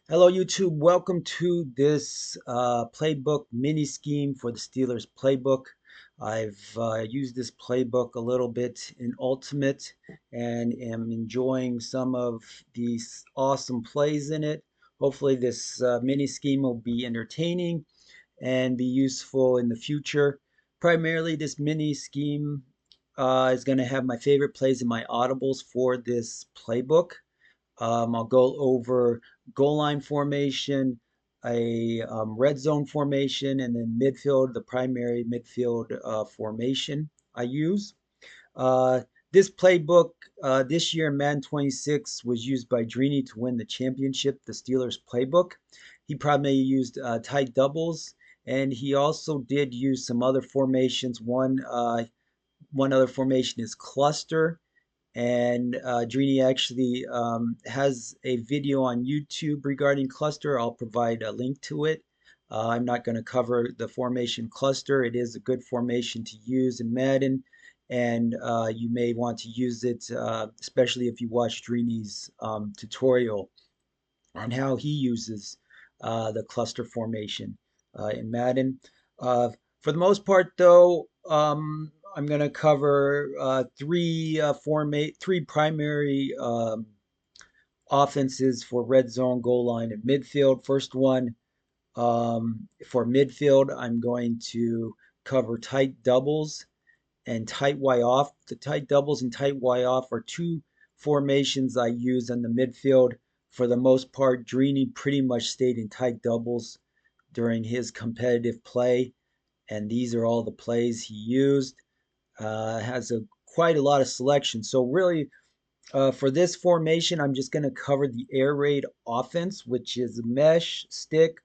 Hello, YouTube. Welcome to this playbook mini scheme for the Steelers playbook. I've used this playbook a little bit in Ultimate and am enjoying some of these awesome plays in it. Hopefully, this mini scheme will be entertaining and be useful in the future. Primarily, this mini scheme is going to have my favorite plays and my audibles for this playbook. I'll go over goal line formation, a red zone formation, and then midfield, the primary midfield formation I use. Uh, this playbook this year, Madden 26, was used by Drini to win the championship, the Steelers playbook. He primarily used tight doubles, and he also did use some other formations. One other formation is cluster, and Drini actually has a video on YouTube regarding cluster. I'll provide a link to it. I'm not going to cover the formation cluster. It is a good formation to use in Madden, and you may want to use it, especially if you watch Drini's tutorial on how he uses the cluster formation in Madden. For the most part, though, I'm going to cover three primary offenses for red zone, goal line, and midfield. First one, for midfield, I'm going to cover tight doubles and tight Y off. The tight doubles and tight Y off are two formations I use on the midfield. For the most part, Drini pretty much stayed in tight doubles during his competitive play, and these are all the plays he used. Has quite a lot of selection. So really, for this formation, I'm just going to cover the air raid offense, which is mesh, stick,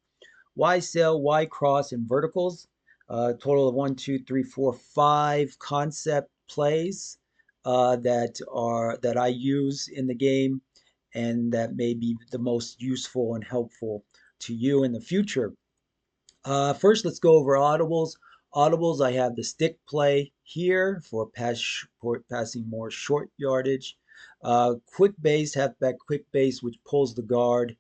Y sail, Y cross, and verticals. Total of 1, 2, 3, 4, 5 concept plays that I use in the game, and that may be the most useful and helpful to you in the future. First, let's go over audibles. Audibles, I have the stick play here for passing more short yardage. Quick base, halfback quick base, which pulls the guard,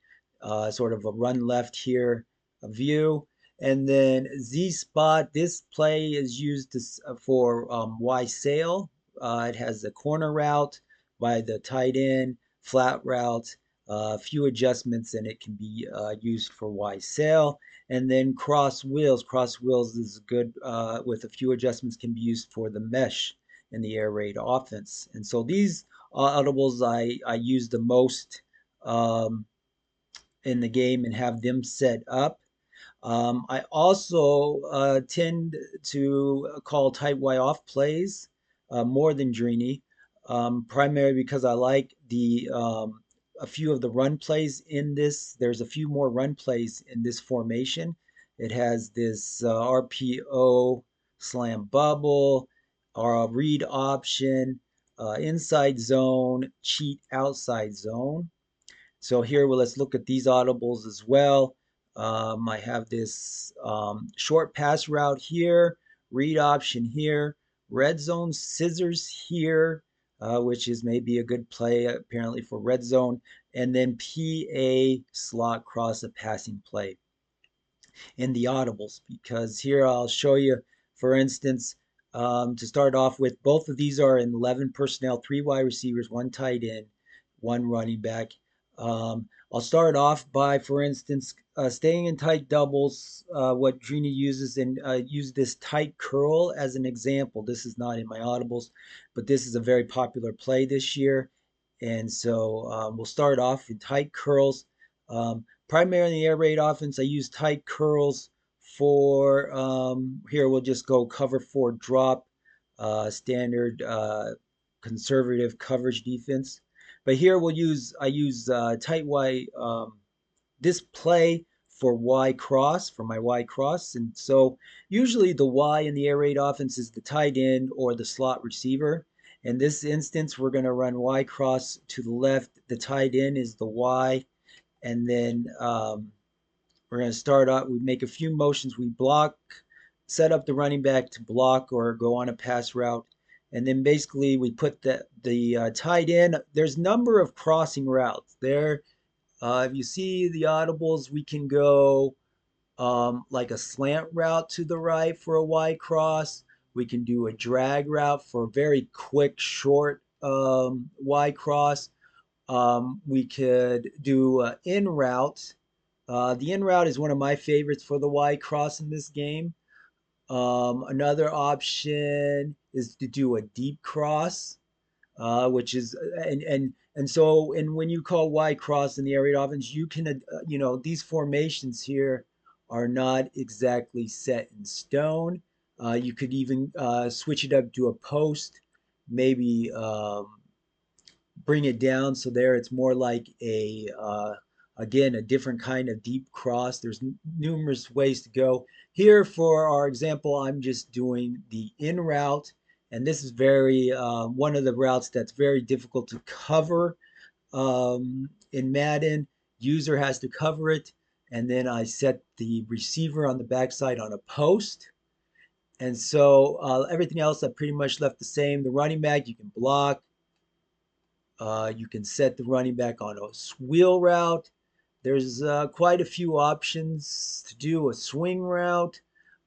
sort of a run left here, a view. And then Z spot, this play is used for Y sail. It has a corner route by the tight end, flat route, a few adjustments, and it can be used for Y sail. And then cross wheels. Cross wheels is good with a few adjustments, can be used for the mesh in the air raid offense. And so these audibles I use the most um, in the game and have them set up. I also tend to call tight Y off plays more than Drini, primarily because I like the a few of the run plays in this. There's a few more run plays in this formation. It has this RPO, slam bubble, read option, inside zone, cheat outside zone. So here, well, let's look at these audibles as well. I have this short pass route here, read option here, red zone scissors here, which is maybe a good play apparently for red zone, and then PA slot cross a passing play in the audibles. Because here I'll show you, for instance, to start off with, both of these are in 11 personnel, 3 wide receivers, 1 tight end, 1 running back. I'll start off by, for instance, staying in tight doubles, what Drini uses, and use this tight curl as an example. This is not in my audibles, but this is a very popular play this year. And so we'll start off in tight curls. Primarily in the air raid offense, I use tight curls for, here we'll just go cover 4 drop, standard conservative coverage defense. But here I use tight Y, this play for Y cross, for my Y cross. And so usually the Y in the air raid offense is the tight end or the slot receiver. In this instance, we're going to run Y cross to the left. The tight end is the Y. And then we're going to start out, we make a few motions. We block, set up the running back to block or go on a pass route. And then basically we put the tight end. There's a number of crossing routes. There If you see the audibles, we can go like a slant route to the right for a Y cross. We can do a drag route for a very quick, short Y cross. We could do an in route. The in route is one of my favorites for the Y cross in this game. Another option is to do a deep cross, which is and so and when you call Y cross in the air raid offense, you can these formations here are not exactly set in stone. You could even switch it up to a post, maybe bring it down so there it's more like a again a different kind of deep cross. There's numerous ways to go. Here for our example, I'm just doing the in route, and this is very one of the routes that's very difficult to cover in Madden. User has to cover it, and then I set the receiver on the backside on a post. And so everything else I pretty much left the same. The running back you can block. You can set the running back on a wheel route. There's quite a few options to do a swing route.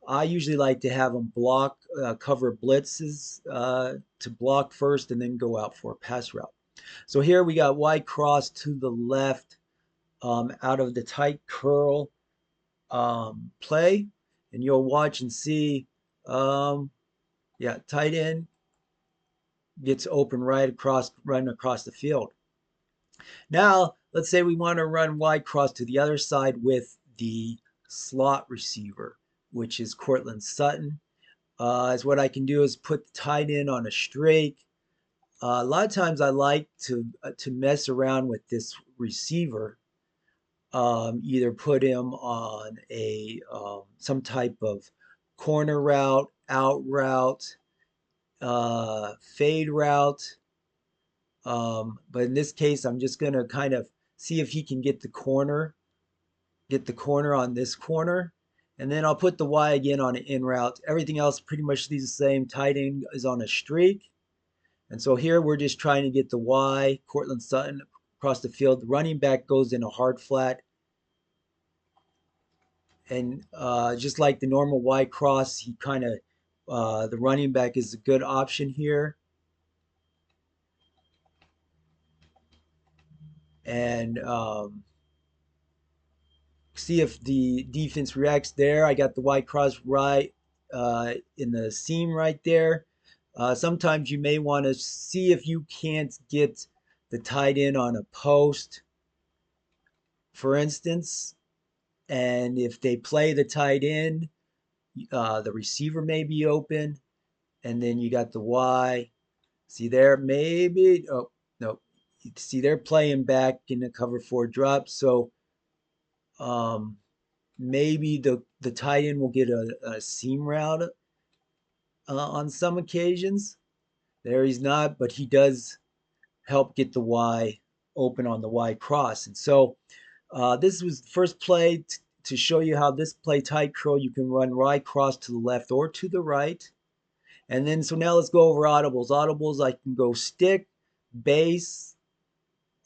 I usually like to have them block, cover blitzes to block first and then go out for a pass route. So here we got Y cross to the left out of the tight curl play. And you'll watch and see, yeah, tight end gets open running across the field. Now, let's say we want to run Y cross to the other side with the slot receiver, which is Cortland Sutton. As what I can do is put the tight end on a streak. A lot of times I like to mess around with this receiver. Either put him on a some type of corner route, out route, fade route. But in this case, I'm just going to kind of see if he can get the corner on this corner. And then I'll put the Y again on an in route. Everything else pretty much stays the same. Tight end is on a streak. And so here we're just trying to get the Y, Cortland Sutton, across the field. The running back goes in a hard flat. And just like the normal Y cross, he kind of, the running back is a good option here. And see if the defense reacts there. I got the Y cross right in the seam right there. Sometimes you may want to see if you can't get the tight end on a post, for instance. And if they play the tight end, the receiver may be open. And then you got the Y. See there, maybe. Oh, no. See, they're playing back in the cover four drop. So, um, maybe the tight end will get a seam route on some occasions. There he's not, but he does help get the Y open on the Y cross. And so this was the first play to show you how this play tight curl, you can run Y cross to the left or to the right. And then, so now let's go over audibles. Audibles, I can go stick, base.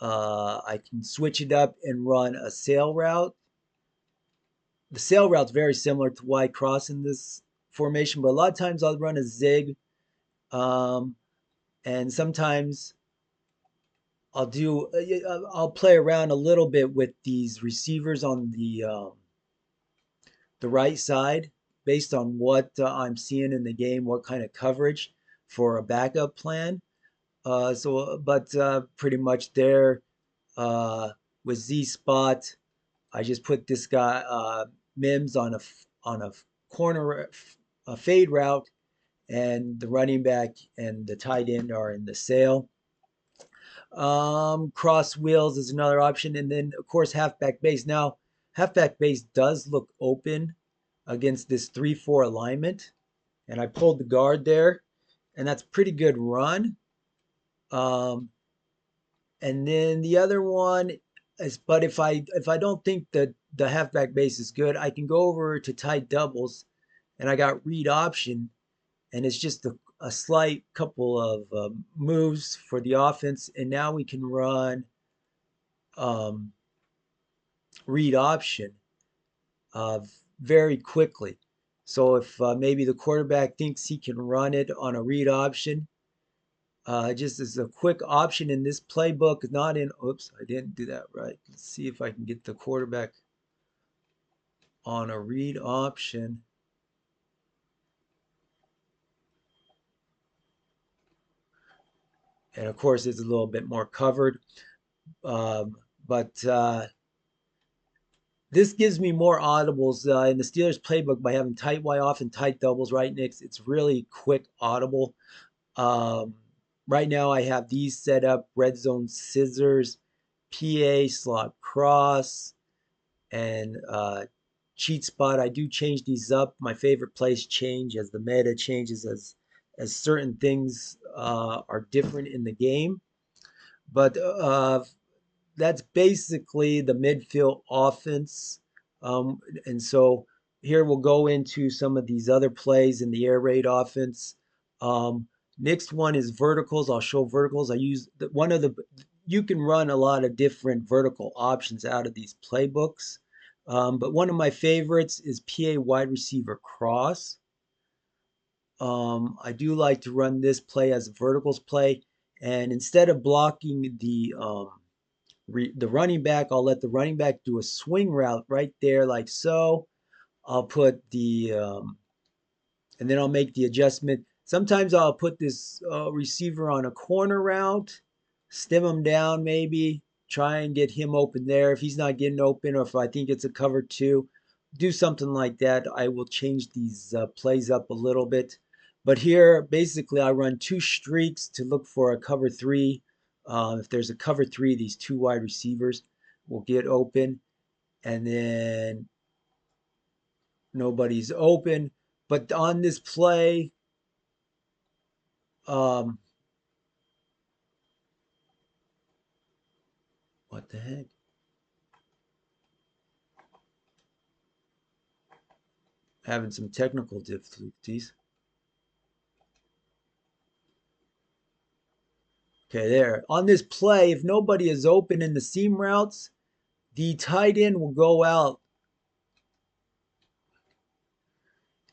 I can switch it up and run a sail route. The sail route's very similar to Y cross in this formation, but a lot of times I'll run a zig, um, and sometimes I'll play around a little bit with these receivers on the right side based on what I'm seeing in the game, what kind of coverage for a backup plan. But pretty much there with Z spot, I just put this guy Mims on a corner a fade route, and the running back and the tight end are in the sail. Cross wheels is another option, and then of course halfback base. Now, halfback base does look open against this 3-4 alignment, and I pulled the guard there, and that's pretty good run. Um, and then the other one is, but if I don't think that the halfback base is good, I can go over to tight doubles, and I got read option, and it's just a slight couple of moves for the offense, and now we can run. Um, read option uh, very quickly. So if maybe the quarterback thinks he can run it on a read option, just as a quick option in this playbook, not in, oops, I didn't do that right. Let's see if I can get the quarterback on a read option. And of course, it's a little bit more covered. Um, but this gives me more audibles in the Steelers playbook by having tight Y off and tight doubles right next. It's really quick audible. Um, right now, I have these set up: Redzone scissors, PA slot cross, and cheat spot. I do change these up. My favorite plays change as the meta changes, as certain things are different in the game. But that's basically the midfield offense. And so here we'll go into some of these other plays in the air raid offense. Um, Next one is verticals. I'll show verticals. I use one of the, you can run a lot of different vertical options out of these playbooks. But one of my favorites is PA wide receiver cross. I do like to run this play as a verticals play. And instead of blocking the running back, I'll let the running back do a swing route right there, like so. I'll put the, and then I'll make the adjustment. Sometimes I'll put this receiver on a corner route, stem him down maybe, try and get him open there. If he's not getting open, or if I think it's a cover two, do something like that. I will change these plays up a little bit. But here, basically, I run two streaks to look for a cover three. If there's a cover three, these two wide receivers will get open. And then nobody's open. But on this play, um, what the heck? Having some technical difficulties. Okay, there. On this play, if nobody is open in the seam routes, the tight end will go out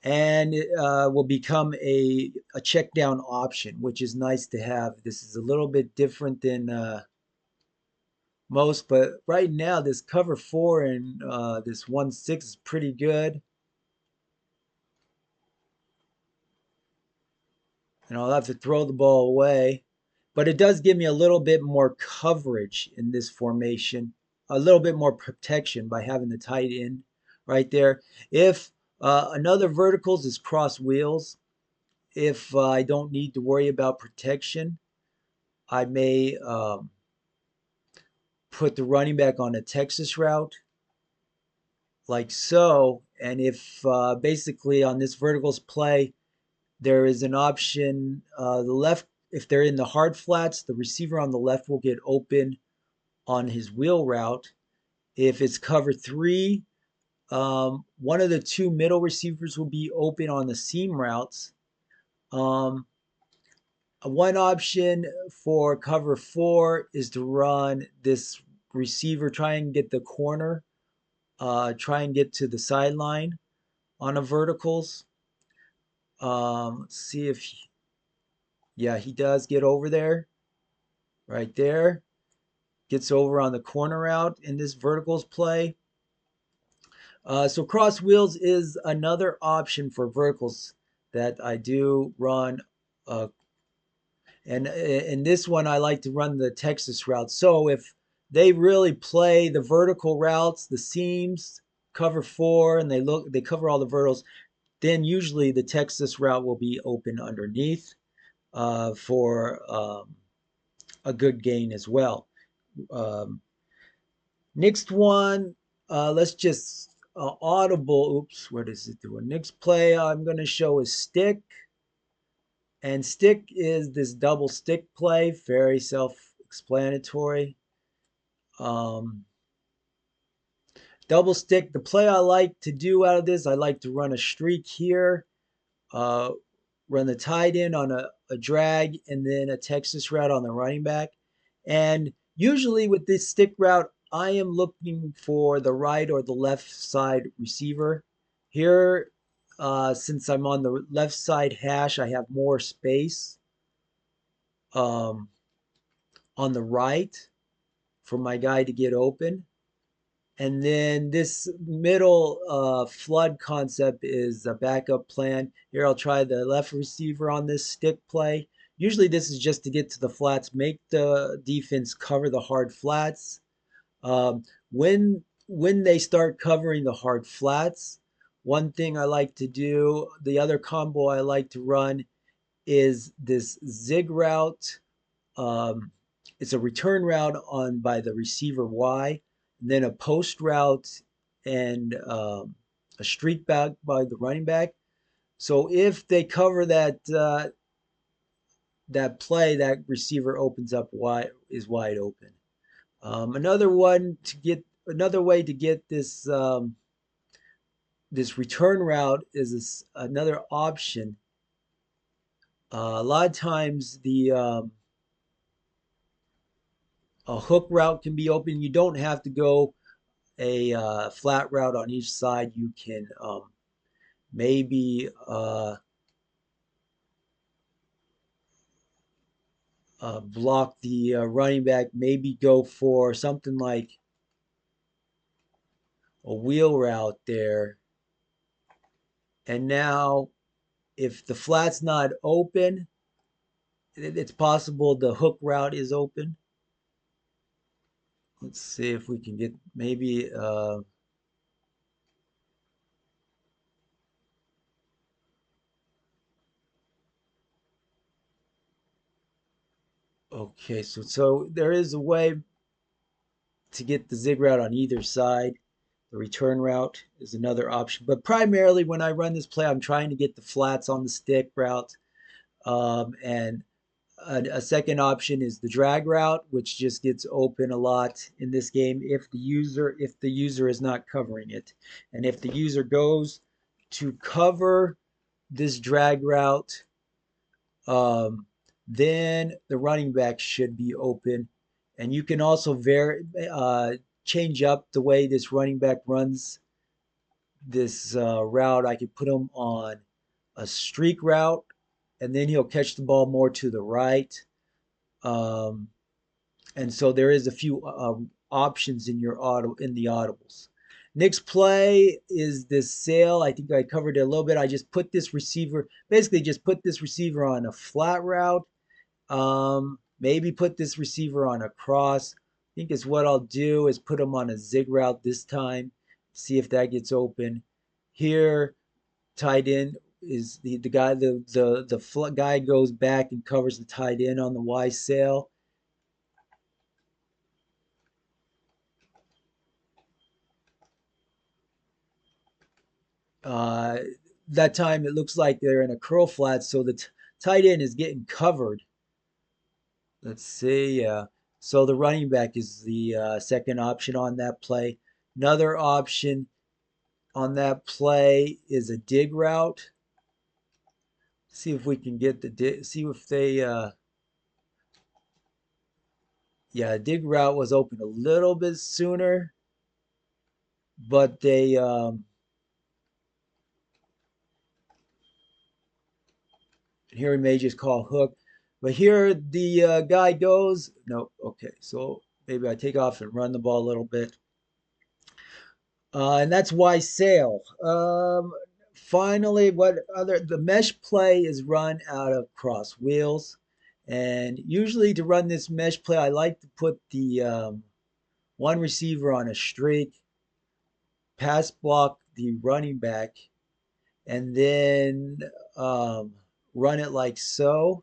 and will become a check down option, which is nice to have. This is a little bit different than most, but right now this cover four and this 1-6 is pretty good. And I'll have to throw the ball away. But it does give me a little bit more coverage in this formation, a little bit more protection by having the tight end right there. If another verticals is cross wheels, if I don't need to worry about protection, I may put the running back on a Texas route like so. And if basically on this verticals play, there is an option, the left, if they're in the hard flats, the receiver on the left will get open on his wheel route. If it's cover three, one of the two middle receivers will be open on the seam routes. One option for cover four is to run this receiver, try and get the corner, try and get to the sideline on a verticals. Let's see if, yeah, he does get over there, right there. Gets over on the corner route in this verticals play. So cross wheels is another option for verticals that I do run. And in this one, I like to run the Texas route. So if they really play the vertical routes, the seams, cover four, and they cover all the verticals, then usually the Texas route will be open underneath for a good gain as well. Um, Next one, let's just audible. Oops, what is it doing? Next play I'm going to show is stick. And stick is this double stick play, very self-explanatory. Um, Double stick, the play I like to do out of this, I like to run a streak here, uh, run the tight end on a drag, and then a Texas route on the running back. And usually with this stick route, I am looking for the right or the left side receiver. Here, since I'm on the left side hash, I have more space um, on the right for my guy to get open. And then this middle flood concept is a backup plan. Here I'll try the left receiver on this stick play. Usually this is just to get to the flats, make the defense cover the hard flats. Um, when they start covering the hard flats, one thing I like to do, the other combo I like to run is this zig route. um, it's a return route on by the receiver Y, and then a post route and a streak back by the running back. So if they cover that play, that receiver opens up wide is wide open. Another way to get this return route is another option. A lot of times a hook route can be open. You don't have to go a flat route on each side. You can maybe block the running back, maybe go for something like a wheel route there. And now, if the flat's not open, it's possible the hook route is open. Let's see if we can get maybe. Okay, so there is a way to get the zig route on either side. The return route is another option. But primarily when I run this play, I'm trying to get the flats on the stick route. And a second option is the drag route, which just gets open a lot in this game if the user is not covering it. And if the user goes to cover this drag route, um, then the running back should be open. And you can also change up the way this running back runs this route. I could put him on a streak route, and then he'll catch the ball more to the right. Um, and so there is a few options in the audibles. Next play is this sail. I think I covered it a little bit. I just put this receiver, basically just put this receiver on a flat route. Maybe put this receiver on a cross. I think is what I'll do is put him on a zig route this time. See if that gets open. Here, tight end is the guy. The guy goes back and covers the tight end on the Y sail. Uh, that time it looks like they're in a curl flat, so the tight end is getting covered. Let's see. So the running back is the second option on that play. Another option on that play is a dig route. See if we can get the dig. See if they. Yeah, dig route was open a little bit sooner, but they. Here we may just call hook. But here the guy goes. No, okay. So maybe I take off and run the ball a little bit. And that's why sail. Finally, the mesh play is run out of cross wheels. And usually to run this mesh play, I like to put the one receiver on a streak, pass block the running back, and then um, run it like so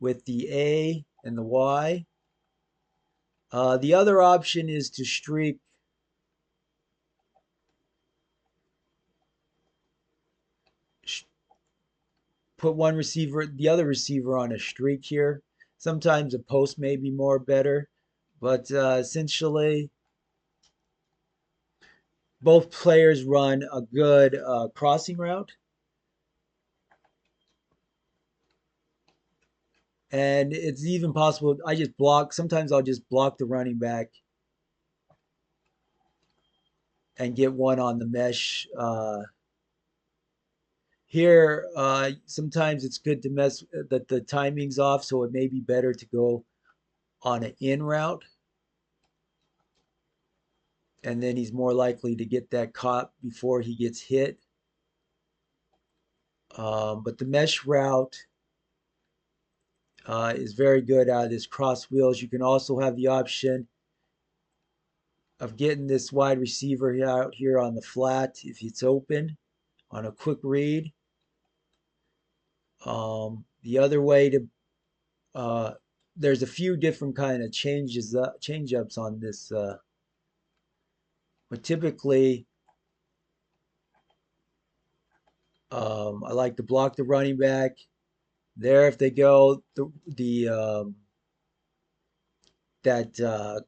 with the A and the Y. The other option is to streak, put the other receiver on a streak here. Sometimes a post may be more better, but essentially both players run a good crossing route. And it's even possible, sometimes I'll just block the running back and get one on the mesh. Here, sometimes it's good to mess that the timing's off, so it may be better to go on an in route, and then he's more likely to get that caught before he gets hit. But the mesh route is very good out of this cross wheels. You can also have the option of getting this wide receiver out here on the flat if it's open on a quick read. The other way to there's a few different kind of change ups on this, but typically I like to block the running back there if they go the that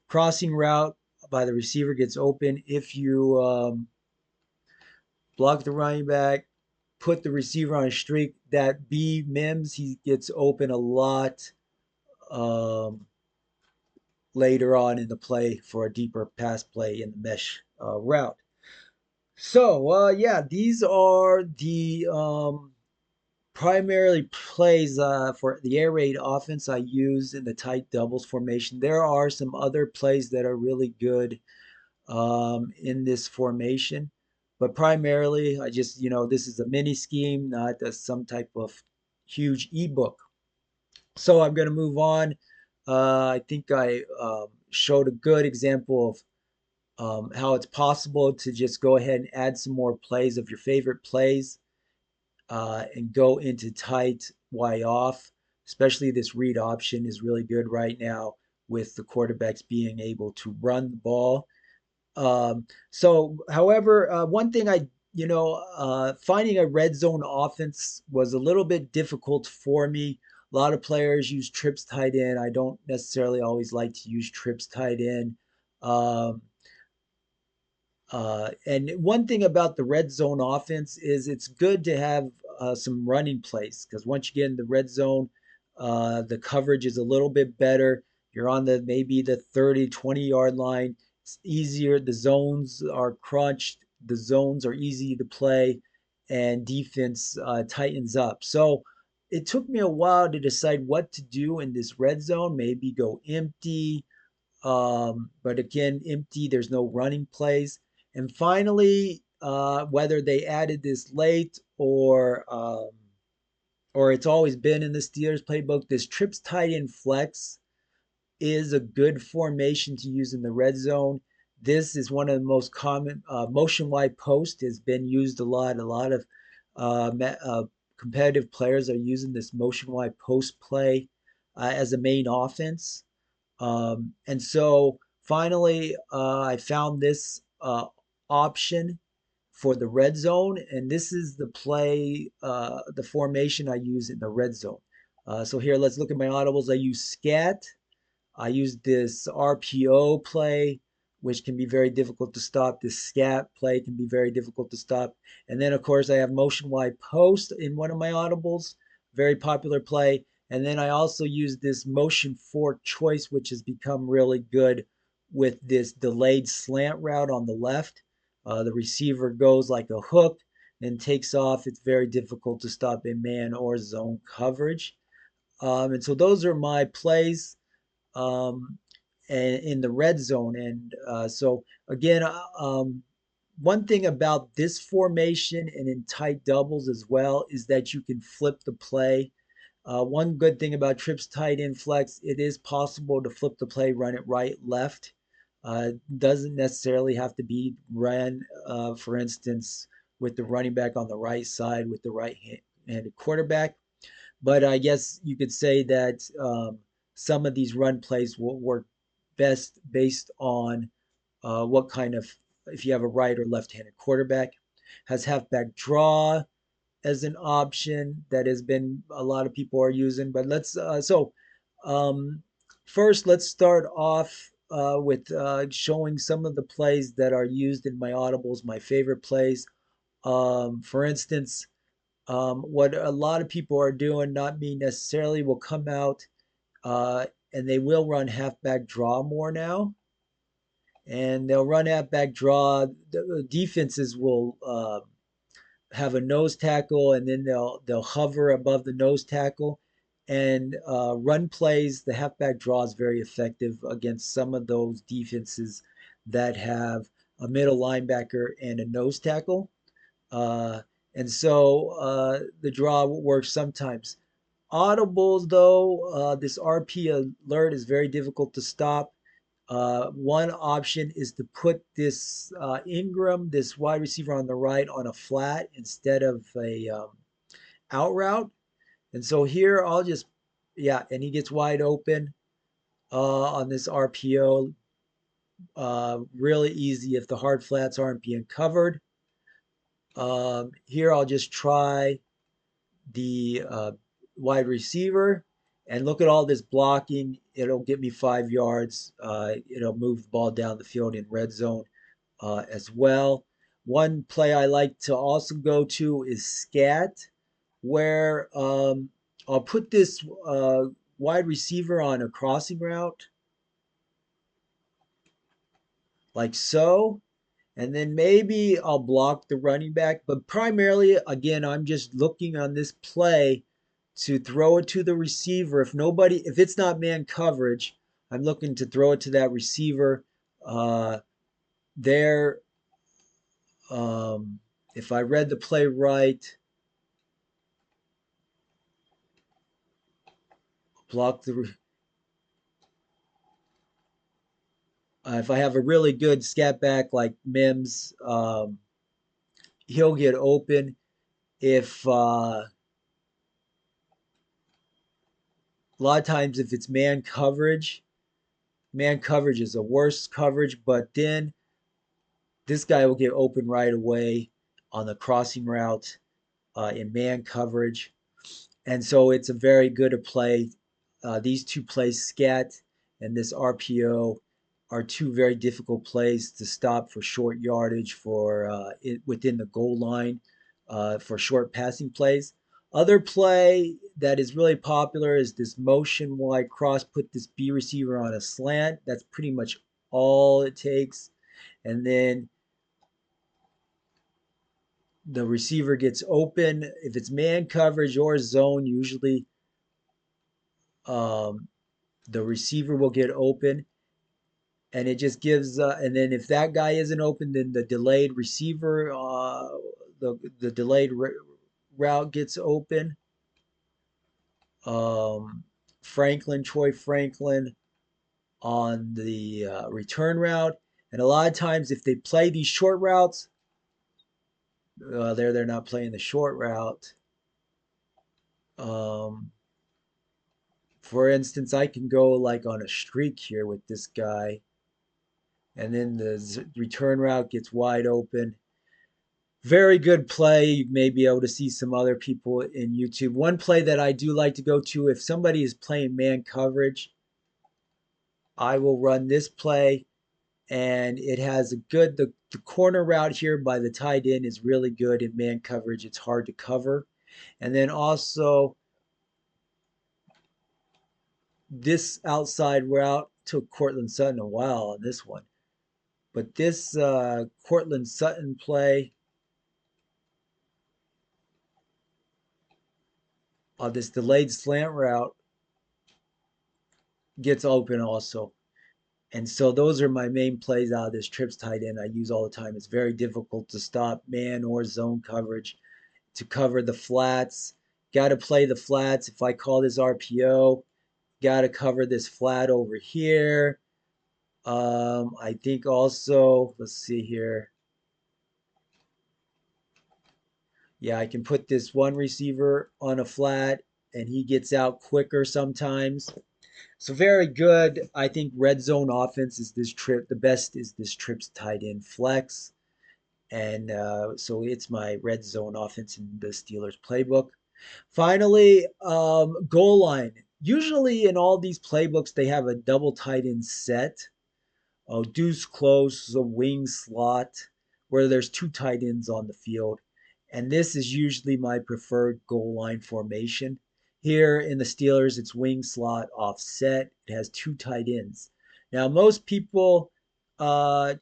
crossing route by the receiver gets open if you block the running back, put the receiver on a streak. That B Mims, he gets open a lot um, later on in the play for a deeper pass play in the mesh route. So yeah, these are the primarily plays for the air raid offense I use in the tight doubles formation. There are some other plays that are really good in this formation. But primarily, I just, this is a mini scheme, not some type of huge ebook. So I'm going to move on. I think I showed a good example of how it's possible to just go ahead and add some more plays of your favorite plays and go into tight Y off. Especially this read option is really good right now with the quarterbacks being able to run the ball. However, one thing finding a red zone offense was a little bit difficult for me. A lot of players use trips tight end. I don't necessarily always like to use trips tight end. Um, and one thing about the red zone offense is it's good to have some running plays because once you get in the red zone, the coverage is a little bit better. You're on the maybe the 30, 20-yard line. It's easier. The zones are crunched. The zones are easy to play, and defense tightens up. So it took me a while to decide what to do in this red zone. Maybe go empty, but again, empty. There's no running plays. And finally, whether they added this late or it's always been in the Steelers playbook, this trips tight end flex is a good formation to use in the red zone. This is one of the most common motion wide post has been used a lot. A lot of competitive players are using this motion wide post play as a main offense. And so finally, I found this option for the red zone, and this is the play, the formation I use in the red zone. So here, let's look at my audibles. I use scat. I use this RPO play, which can be very difficult to stop. This scat play can be very difficult to stop. And then, of course, I have motion wide post in one of my audibles, very popular play. And then I also use this motion fork choice, which has become really good with this delayed slant route on the left. The receiver goes like a hook and takes off. It's very difficult to stop in man or zone coverage. And so those are my plays and in the red zone. And so again, one thing about this formation and in tight doubles as well is that you can flip the play. One good thing about trips tight end flex, it is possible to flip the play, run it right, left. Doesn't necessarily have to be ran, for instance, with the running back on the right side with the right-handed quarterback. But I guess you could say that some of these run plays will work best based on what kind of, if you have a right or left-handed quarterback. Has halfback draw as an option that has been a lot of people are using. But um, first let's start off with showing some of the plays that are used in my audibles, my favorite plays. For instance, what a lot of people are doing, not me necessarily, will come out and they will run halfback draw more now. and they'll run halfback draw. The defenses will have a nose tackle, and then they'll hover above the nose tackle and run plays. The halfback draw is very effective against some of those defenses that have a middle linebacker and a nose tackle. Uh, and so the draw works sometimes. Audibles, though, this RP alert is very difficult to stop. One option is to put this Ingram, this wide receiver on the right, on a flat instead of a out route. And so here I'll just, yeah, and he gets wide open on this RPO. Really easy if the hard flats aren't being covered. Here I'll just try the wide receiver and look at all this blocking. It'll get me 5 yards. It'll move the ball down the field in red zone as well. One play I like to also go to is scat, where I'll put this wide receiver on a crossing route like so, and then maybe I'll block the running back. But primarily, again, I'm just looking on this play to throw it to the receiver. If it's not man coverage, I'm looking to throw it to that receiver there. Um, if I read the play right, block the. If I have a really good scat back like Mims, he'll get open. If A lot of times if it's man coverage is a worse coverage, but then this guy will get open right away on the crossing route in man coverage. And so it's a very good a play. These two plays, scat and this RPO, are two very difficult plays to stop for short yardage for within the goal line for short passing plays. Other play that is really popular is this motion wide cross. Put this B receiver on a slant. That's pretty much all it takes. And then the receiver gets open. If it's man coverage or zone, usually um, the receiver will get open, and it just gives. And then if that guy isn't open, then the delayed receiver, the delayed route gets open. Um, Troy Franklin on the return route, and a lot of times if they play these short routes, they're not playing the short route. Um, for instance, I can go like on a streak here with this guy, and then the return route gets wide open. Very good play. You may be able to see some other people in YouTube. One play that I do like to go to if somebody is playing man coverage, I will run this play, and it has a good, the corner route here by the tight end is really good in man coverage. It's hard to cover. And then also this outside route took Cortland Sutton a while on this one. But this Cortland Sutton play on this delayed slant route gets open also. And so those are my main plays out of this trips tight end I use all the time. It's very difficult to stop man or zone coverage to cover the flats. Got to play the flats. If I call this RPO, got to cover this flat over here. I think also, let's see here. Yeah, I can put this one receiver on a flat and he gets out quicker sometimes. So very good. I think red zone offense is this trip. The best is this trips tight end flex. And so it's my red zone offense in the Steelers playbook. Finally, goal line. Usually in all these playbooks, they have a double tight end set. Oh, deuce close, a wing slot, where there's two tight ends on the field. And this is usually my preferred goal line formation. Here in the Steelers, it's wing slot offset. It has two tight ends. Now, most people uh,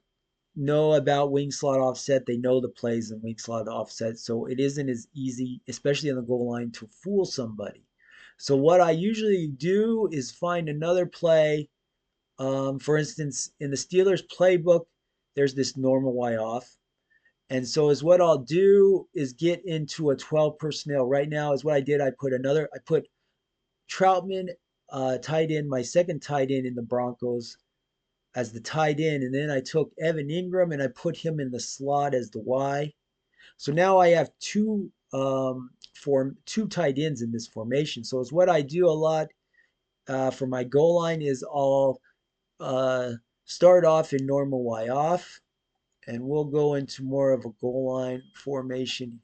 know about wing slot offset. They know the plays in wing slot offset, so it isn't as easy, especially on the goal line, to fool somebody. So what I usually do is find another play. For instance, in the Steelers playbook, there's this normal Y off. And so is what I'll do is get into a 12 personnel. Right now is what I did. I put Troutman tight end, my second tight end in the Broncos as the tight end, and then I took Evan Ingram and I put him in the slot as the Y. So now I have two tight ends in this formation. So it's what I do a lot for my goal line is I'll uh, start off in normal Y off, and we'll go into more of a goal line formation,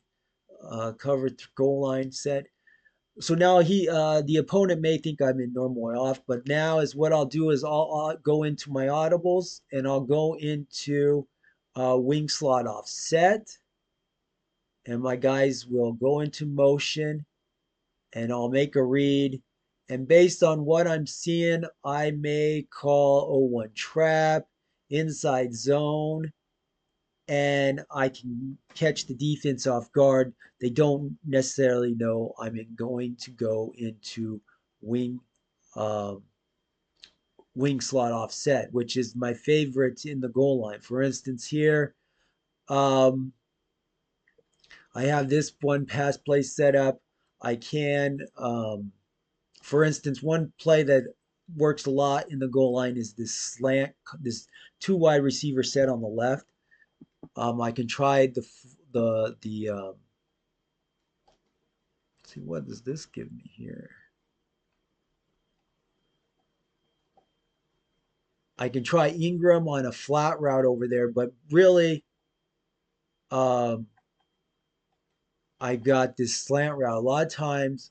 covered goal line set. So now the opponent may think I'm in normal Y off, but now is what I'll do is I'll go into my audibles and I'll go into wing slot offset, and my guys will go into motion, and I'll make a read. And based on what I'm seeing, I may call 0-1 trap, inside zone, and I can catch the defense off guard. They don't necessarily know I'm going to go into wing um, wing slot offset, which is my favorite in the goal line. For instance, here um, I have this one pass play set up. I can, for instance, one play that works a lot in the goal line is this slant, this two wide receiver set on the left. I can try the let's see, what does this give me here? I can try Ingram on a flat route over there, but really, um, I got this slant route. A lot of times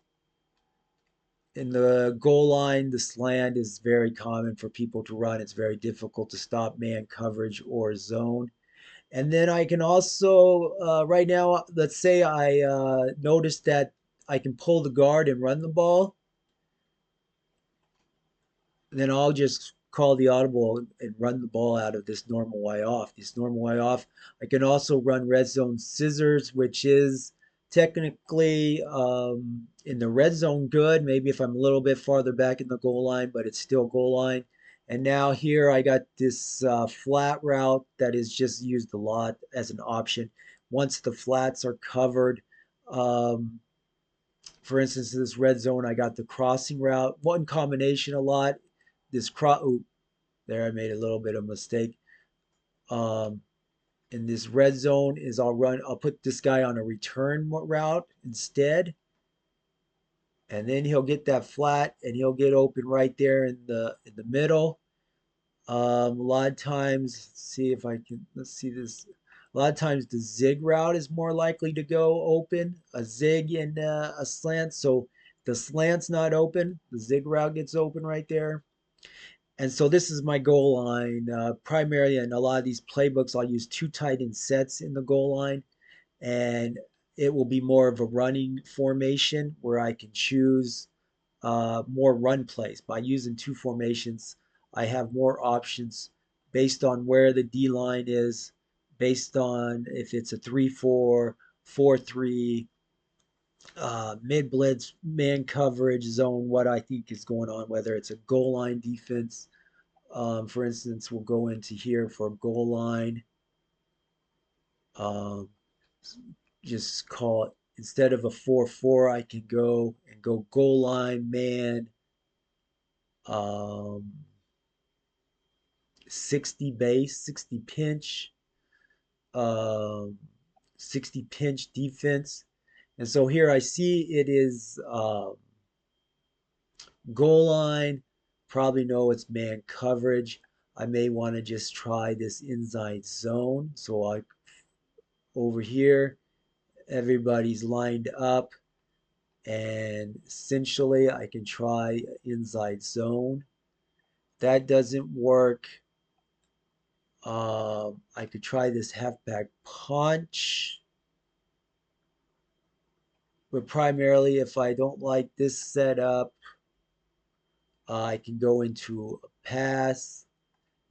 in the goal line, the slant is very common for people to run. It's very difficult to stop man coverage or zone. And then I can also, right now, let's say I notice that I can pull the guard and run the ball. Then I'll just call the audible and run the ball out of this normal Y off. This normal Y off. I can also run red zone scissors, which is technically in the red zone good. Maybe if I'm a little bit farther back in the goal line, but it's still goal line. And now here I got this flat route that is just used a lot as an option. Once the flats are covered, um, for instance, in this red zone, I got the crossing route. One combination a lot. This cross. There I made a little bit of mistake. Um, in this red zone is I'll put this guy on a return route instead, and then he'll get that flat and he'll get open right there in the middle. A lot of times, let's see this. A lot of times the zig route is more likely to go open, a zig and a slant. So the slant's not open, the zig route gets open right there. And so this is my goal line. Primarily in a lot of these playbooks, I'll use two tight end sets in the goal line, and it will be more of a running formation where I can choose more run plays. By using two formations, I have more options based on where the D line is, based on if it's a 3-4, 4-3, mid blitz, man coverage zone, what I think is going on, whether it's a goal line defense. For instance, we'll go into here for goal line. Um, just call it, instead of a 4-4, I can go goal line man, um, 60 base, 60 pinch, um, 60 pinch defense. And so here I see it is goal line. Probably know it's man coverage. I may want to just try this inside zone. So I over here, everybody's lined up, and essentially I can try inside zone. That doesn't work. I could try this halfback punch, but primarily if I don't like this setup, I can go into a pass.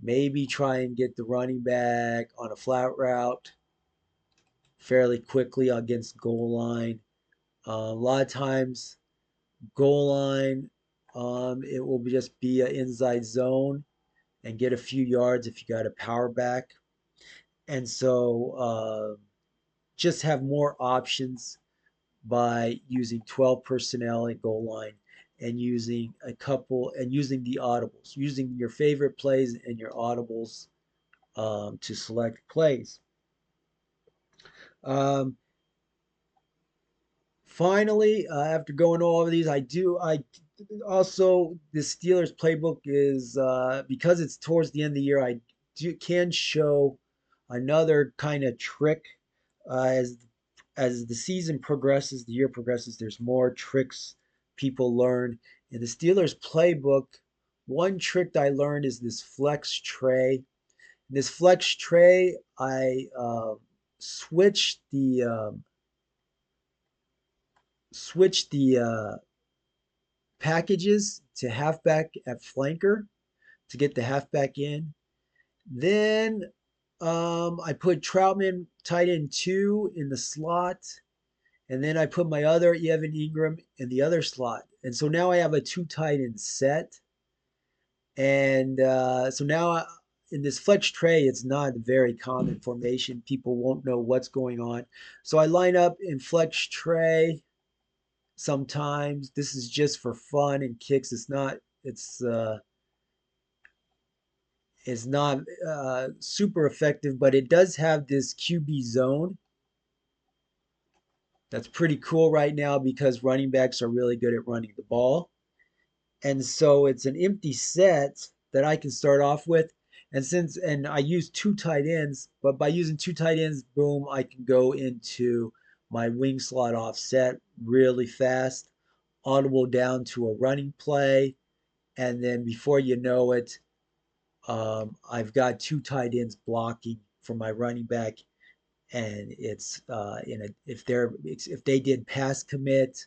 Maybe try and get the running back on a flat route fairly quickly against goal line. A lot of times, goal line, it will just be an inside zone and get a few yards if you got a power back. And so just have more options by using 12 personnel at goal line and using the audibles, using your favorite plays and your audibles to select plays. Um, Finally, after going over these, I also the Steelers playbook is because it's towards the end of the year. Can show another kind of trick as the season progresses, the year progresses. There's more tricks people learn in the Steelers playbook. One trick that I learned is this flex tray. In this flex tray, I switched the packages to halfback at flanker to get the halfback in. Then I put Troutman tight end two in the slot, and then I put my other Evan Ingram in the other slot. And so now I have a two tight end set. And so now in this flex tray, it's not a very common formation. People won't know what's going on. So I line up in flex tray sometimes. This is just for fun and kicks. It's not super effective, but it does have this QB zone. That's pretty cool right now because running backs are really good at running the ball. And so it's an empty set that I can start off with. And I use two tight ends, but by using two tight ends, boom, I can go into my wing slot offset really fast, audible down to a running play, and then before you know it, I've got two tight ends blocking for my running back, and it's in a if they did pass commit,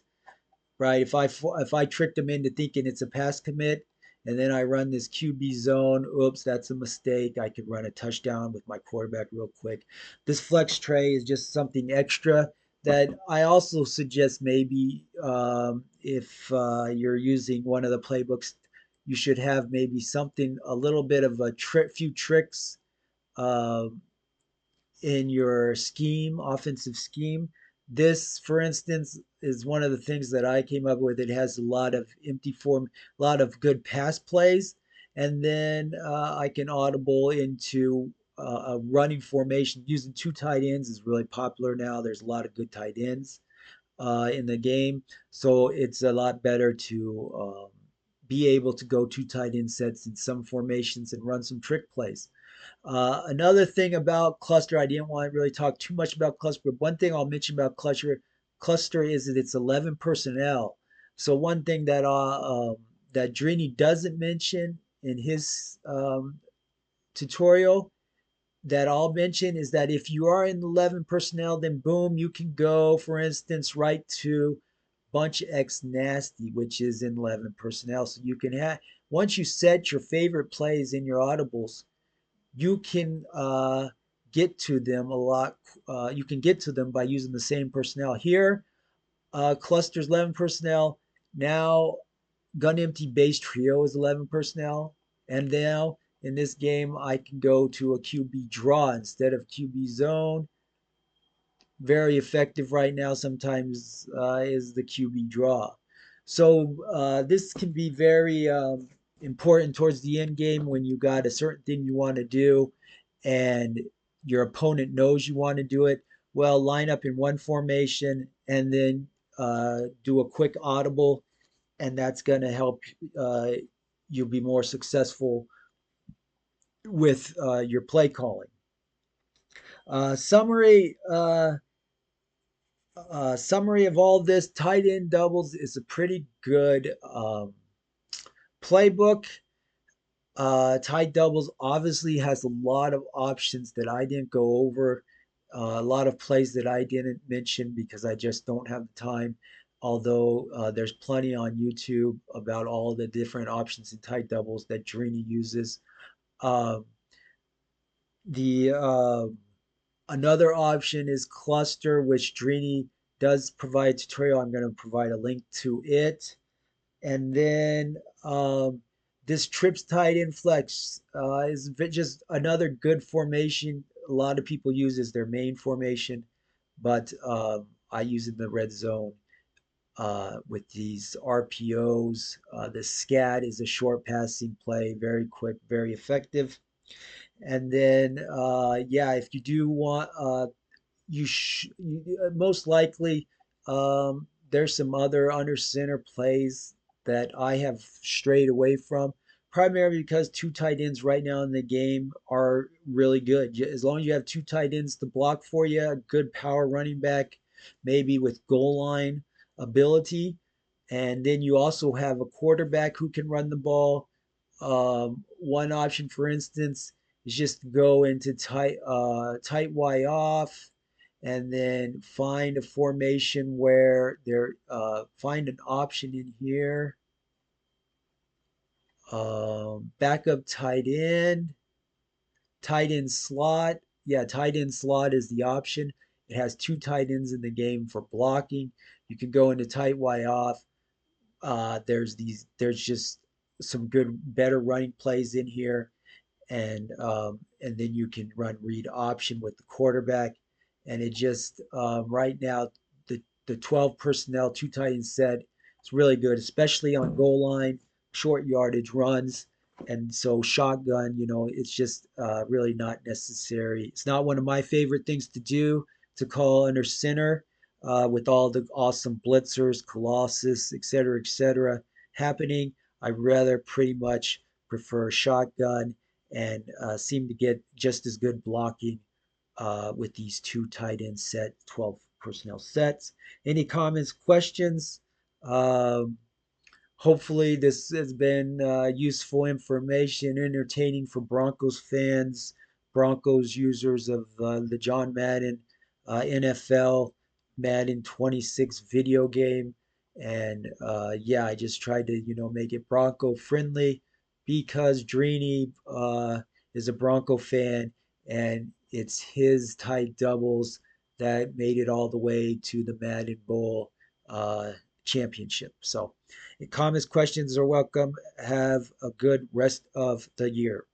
right? If I tricked them into thinking it's a pass commit, and then I run this QB zone, oops, that's a mistake. I could run a touchdown with my quarterback real quick. This flex tray is just something extra that I also suggest maybe if you're using one of the playbooks, you should have maybe something a little bit of a few tricks uh, in your scheme, offensive scheme. This, for instance, is one of the things that I came up with. It has a lot of empty form, a lot of good pass plays, and then I can audible into a running formation. Using two tight ends is really popular now. There's a lot of good tight ends in the game, so it's a lot better to be able to go two tight end sets in some formations and run some trick plays. Another thing about cluster, I didn't want to really talk too much about cluster, but one thing I'll mention about cluster is that it's 11 personnel. So one thing that Drini doesn't mention in his tutorial that I'll mention is that if you are in 11 personnel, then boom, you can go, for instance, right to bunch X nasty, which is in 11 personnel. So you can have once you set your favorite plays in your audibles, you can get to them a lot. You can get to them by using the same personnel. Here, clusters 11 personnel. Now, gun empty base trio is 11 personnel. And now in this game, I can go to a QB draw instead of QB zone. Very effective right now sometimes is the QB draw. So this can be very important towards the end game when you got a certain thing you want to do and your opponent knows you want to do it. Well, line up in one formation and then do a quick audible, and that's going to help uh, you be more successful with your play calling. Summary summary of all this: tight end doubles is a pretty good playbook. Tight doubles obviously has a lot of options that I didn't go over, a lot of plays that I didn't mention because I just don't have the time. Although there's plenty on YouTube about all the different options in tight doubles that Drini uses. Um, the Another option is cluster, which Drini does provide a tutorial. I'm going to provide a link to it. And then this trips tight end flex is just another good formation. A lot of people use as their main formation, but I use it in the red zone with these RPOs. The scat is a short passing play, very quick, very effective. And then, yeah, if you do want most likely there's some other under center plays that I have strayed away from, primarily because two tight ends right now in the game are really good. As long as you have two tight ends to block for you, a good power running back, maybe with goal line ability, and then you also have a quarterback who can run the ball. One option, for instance, is just to go into tight Y off, and then find a formation where there find an option in here. Backup tight end slot. Yeah, tight end slot is the option. It has two tight ends in the game for blocking. You can go into tight Y off. There's just some good, better running plays in here, and then you can run read option with the quarterback, and it just right now the 12 personnel two tight end set it's really good, especially on goal line, short yardage runs, and so shotgun. It's just really not necessary. It's not one of my favorite things to do to call under center with all the awesome blitzers, Colossus, et cetera, happening. I rather pretty much prefer shotgun and seem to get just as good blocking with these two tight end set 12 personnel sets. Any comments, questions? Um, Hopefully, this has been useful information, entertaining for Broncos fans, Broncos users of the John Madden NFL Madden 26 video game. And yeah, I just tried to, make it Bronco friendly because Drini is a Bronco fan, and it's his tight doubles that made it all the way to the Madden Bowl championship. So, comments, questions are welcome. Have a good rest of the year.